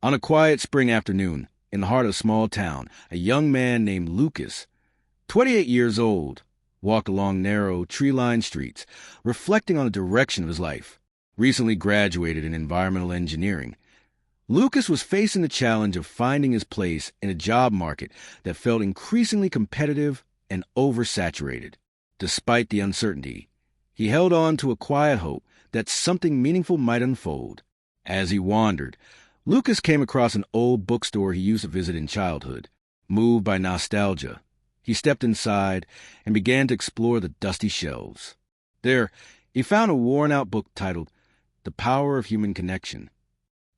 On a quiet spring afternoon, in the heart of a small town, a young man named Lucas, 28 years old, walked along narrow, tree-lined streets, reflecting on the direction of his life. Recently graduated in environmental engineering, Lucas was facing the challenge of finding his place in a job market that felt increasingly competitive and oversaturated. Despite the uncertainty, he held on to a quiet hope that something meaningful might unfold. As he wandered, Lucas came across an old bookstore he used to visit in childhood. Moved by nostalgia, he stepped inside and began to explore the dusty shelves. There, he found a worn-out book titled The Power of Human Connection.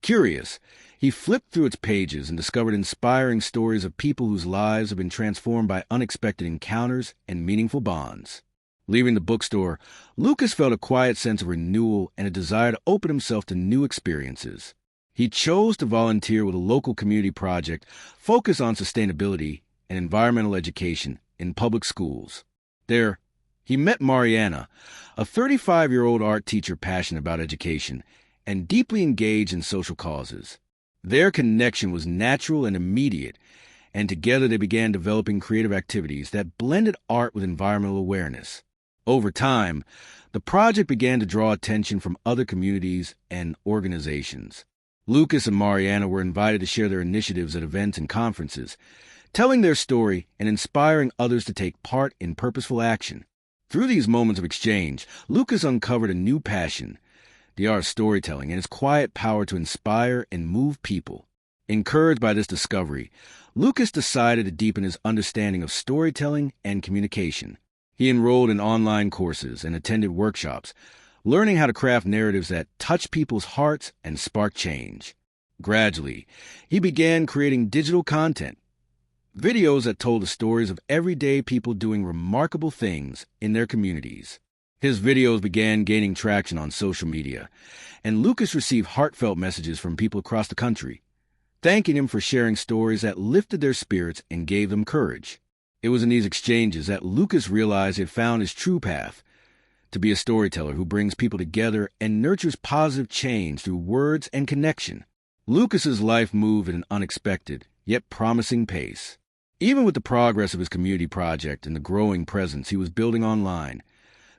Curious, he flipped through its pages and discovered inspiring stories of people whose lives have been transformed by unexpected encounters and meaningful bonds. Leaving the bookstore, Lucas felt a quiet sense of renewal and a desire to open himself to new experiences. He chose to volunteer with a local community project focused on sustainability and environmental education in public schools. There, he met Mariana, a 35-year-old art teacher passionate about education and deeply engaged in social causes. Their connection was natural and immediate, and together they began developing creative activities that blended art with environmental awareness. Over time, the project began to draw attention from other communities and organizations. Lucas and Mariana were invited to share their initiatives at events and conferences, telling their story and inspiring others to take part in purposeful action. Through these moments of exchange, Lucas uncovered a new passion, the art of storytelling, and its quiet power to inspire and move people. Encouraged by this discovery, Lucas decided to deepen his understanding of storytelling and communication. He enrolled in online courses and attended workshops, learning how to craft narratives that touch people's hearts and spark change. Gradually, he began creating digital content, videos that told the stories of everyday people doing remarkable things in their communities. His videos began gaining traction on social media, and Lucas received heartfelt messages from people across the country, thanking him for sharing stories that lifted their spirits and gave them courage. It was in these exchanges that Lucas realized he had found his true path, to be a storyteller who brings people together and nurtures positive change through words and connection. Lucas's life moved at an unexpected, yet promising pace. Even with the progress of his community project and the growing presence he was building online,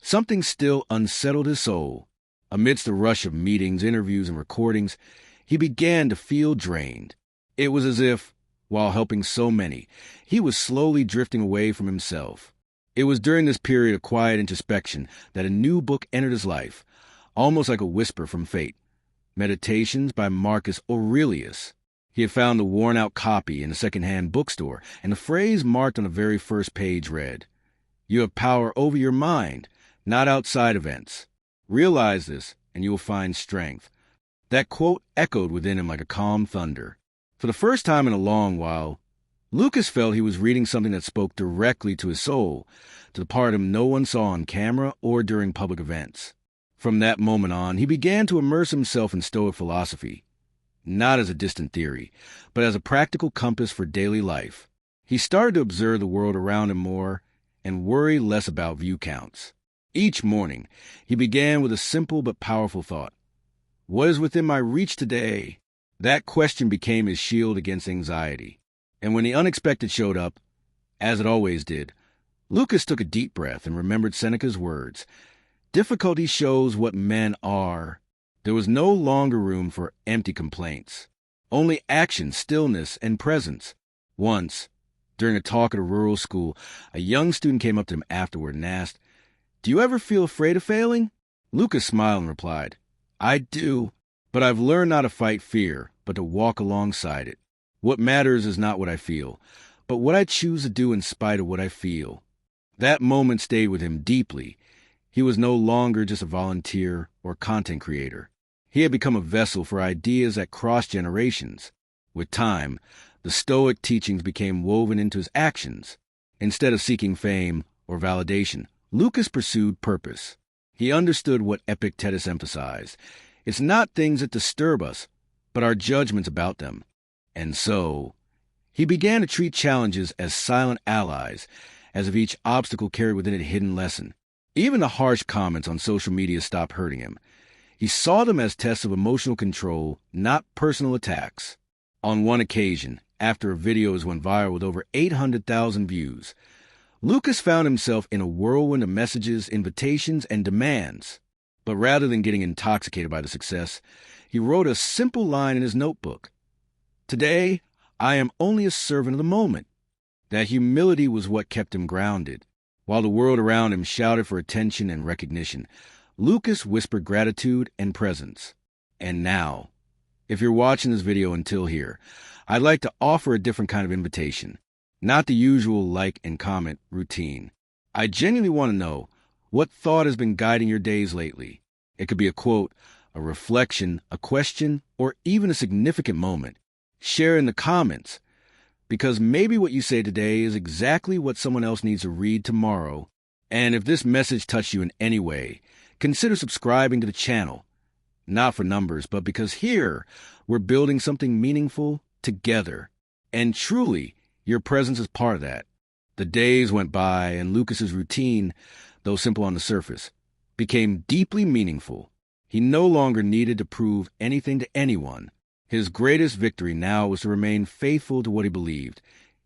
something still unsettled his soul. Amidst the rush of meetings, interviews, and recordings, he began to feel drained. It was as if, while helping so many, he was slowly drifting away from himself. It was during this period of quiet introspection that a new book entered his life, almost like a whisper from fate. Meditations by Marcus Aurelius. He had found the worn-out copy in a second-hand bookstore, and the phrase marked on the very first page read, "You have power over your mind, not outside events. Realize this, and you will find strength." That quote echoed within him like a calm thunder. For the first time in a long while, Lucas felt he was reading something that spoke directly to his soul, to the part of him no one saw on camera or during public events. From that moment on, he began to immerse himself in Stoic philosophy, not as a distant theory, but as a practical compass for daily life. He started to observe the world around him more and worry less about view counts. Each morning, he began with a simple but powerful thought. What is within my reach today? That question became his shield against anxiety. And when the unexpected showed up, as it always did, Lucas took a deep breath and remembered Seneca's words. Difficulty shows what men are. There was no longer room for empty complaints. Only action, stillness, and presence. Once, during a talk at a rural school, a young student came up to him afterward and asked, "Do you ever feel afraid of failing?" Lucas smiled and replied, "I do, but I've learned not to fight fear, but to walk alongside it. What matters is not what I feel, but what I choose to do in spite of what I feel." That moment stayed with him deeply. He was no longer just a volunteer or content creator. He had become a vessel for ideas that crossed generations. With time, the Stoic teachings became woven into his actions. Instead of seeking fame or validation, Lucas pursued purpose. He understood what Epictetus emphasized. It's not things that disturb us, but our judgments about them. And so, he began to treat challenges as silent allies, as if each obstacle carried within it a hidden lesson. Even the harsh comments on social media stopped hurting him. He saw them as tests of emotional control, not personal attacks. On one occasion, after a video went viral with over 800,000 views, Lucas found himself in a whirlwind of messages, invitations, and demands. But rather than getting intoxicated by the success, he wrote a simple line in his notebook. "Today, I am only a servant of the moment." That humility was what kept him grounded. While the world around him shouted for attention and recognition, Lucas whispered gratitude and presence. And now, if you're watching this video until here, I'd like to offer a different kind of invitation. Not the usual like and comment routine. I genuinely want to know what thought has been guiding your days lately. It could be a quote, a reflection, a question, or even a significant moment. Share in the comments, because maybe what you say today is exactly what someone else needs to read tomorrow. And if this message touched you in any way, consider subscribing to the channel. Not for numbers, but because here we're building something meaningful together. And truly, your presence is part of that. The days went by, and Lucas's routine, though simple on the surface, became deeply meaningful. He no longer needed to prove anything to anyone. His greatest victory now was to remain faithful to what he believed,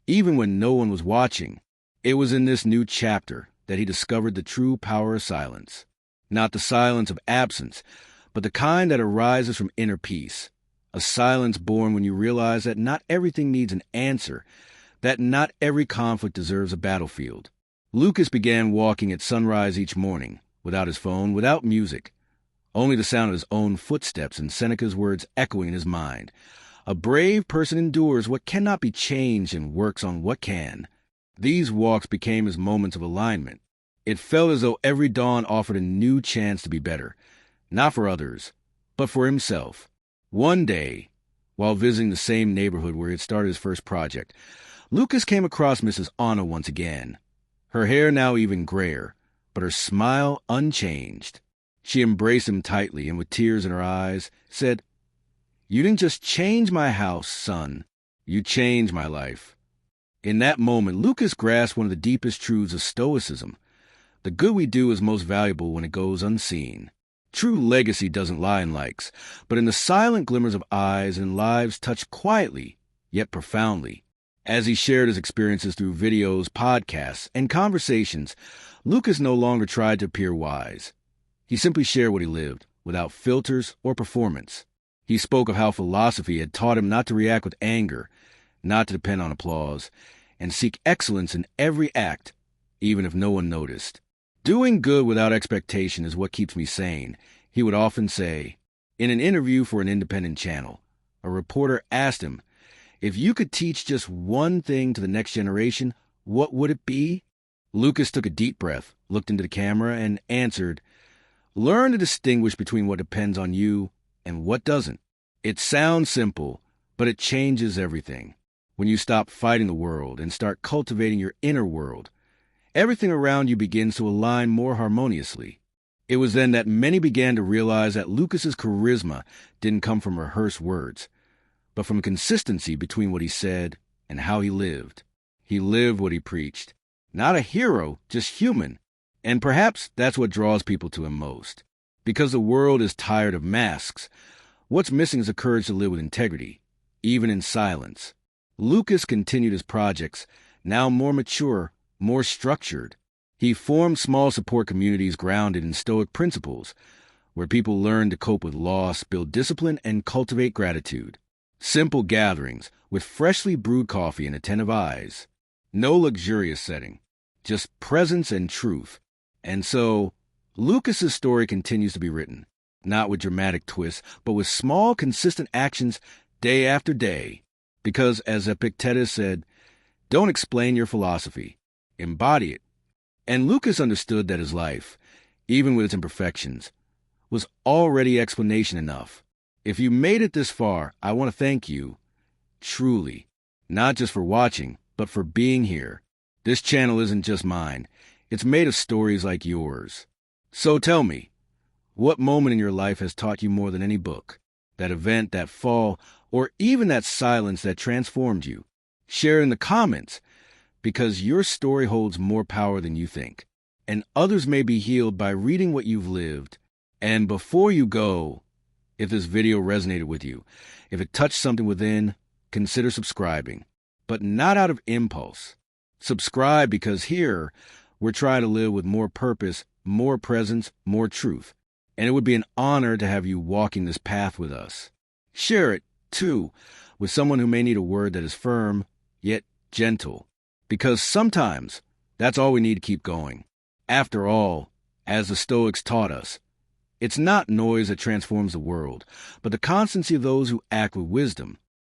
even when no one was watching. It was in this new chapter that he discovered the true power of silence. Not the silence of absence, but the kind that arises from inner peace. A silence born when you realize that not everything needs an answer, that not every conflict deserves a battlefield. Lucas began walking at sunrise each morning, without his phone, without music. Only the sound of his own footsteps and Seneca's words echoing in his mind. A brave person endures what cannot be changed and works on what can. These walks became his moments of alignment. It felt as though every dawn offered a new chance to be better, not for others, but for himself. One day, while visiting the same neighborhood where he had started his first project, Lucas came across Mrs. Anna once again. Her hair now even grayer, but her smile unchanged. She embraced him tightly and with tears in her eyes said, "You didn't just change my house, son. You changed my life." In that moment, Lucas grasped one of the deepest truths of Stoicism. The good we do is most valuable when it goes unseen. True legacy doesn't lie in likes, but in the silent glimmers of eyes and lives touched quietly, yet profoundly. As he shared his experiences through videos, podcasts, and conversations, Lucas no longer tried to appear wise. He simply shared what he lived, without filters or performance. He spoke of how philosophy had taught him not to react with anger, not to depend on applause, and seek excellence in every act, even if no one noticed. "Doing good without expectation is what keeps me sane," he would often say. In an interview for an independent channel, a reporter asked him, "If you could teach just one thing to the next generation, what would it be?" Lucas took a deep breath, looked into the camera, and answered, "Learn to distinguish between what depends on you and what doesn't." It sounds simple, but it changes everything. When you stop fighting the world and start cultivating your inner world, everything around you begins to align more harmoniously. It was then that many began to realize that Lucas's charisma didn't come from rehearsed words, but from consistency between what he said and how he lived. He lived what he preached. Not a hero, just human. And perhaps that's what draws people to him most. Because the world is tired of masks, what's missing is the courage to live with integrity, even in silence. Lucas continued his projects, now more mature, more structured. He formed small support communities grounded in Stoic principles, where people learn to cope with loss, build discipline, and cultivate gratitude. Simple gatherings with freshly brewed coffee and attentive eyes. No luxurious setting, just presence and truth. And so, Lucas's story continues to be written, not with dramatic twists, but with small, consistent actions day after day. Because, as Epictetus said, don't explain your philosophy, embody it. And Lucas understood that his life, even with its imperfections, was already explanation enough. If you made it this far, I want to thank you, truly, not just for watching, but for being here. This channel isn't just mine. It's made of stories like yours. So tell me, what moment in your life has taught you more than any book? That event, that fall, or even that silence that transformed you? Share in the comments, because your story holds more power than you think. And others may be healed by reading what you've lived. And before you go, if this video resonated with you, if it touched something within, consider subscribing, but not out of impulse. Subscribe because here we're trying to live with more purpose, more presence, more truth, and it would be an honor to have you walking this path with us. Share it, too, with someone who may need a word that is firm, yet gentle, because sometimes that's all we need to keep going. After all, as the Stoics taught us, it's not noise that transforms the world, but the constancy of those who act with wisdom.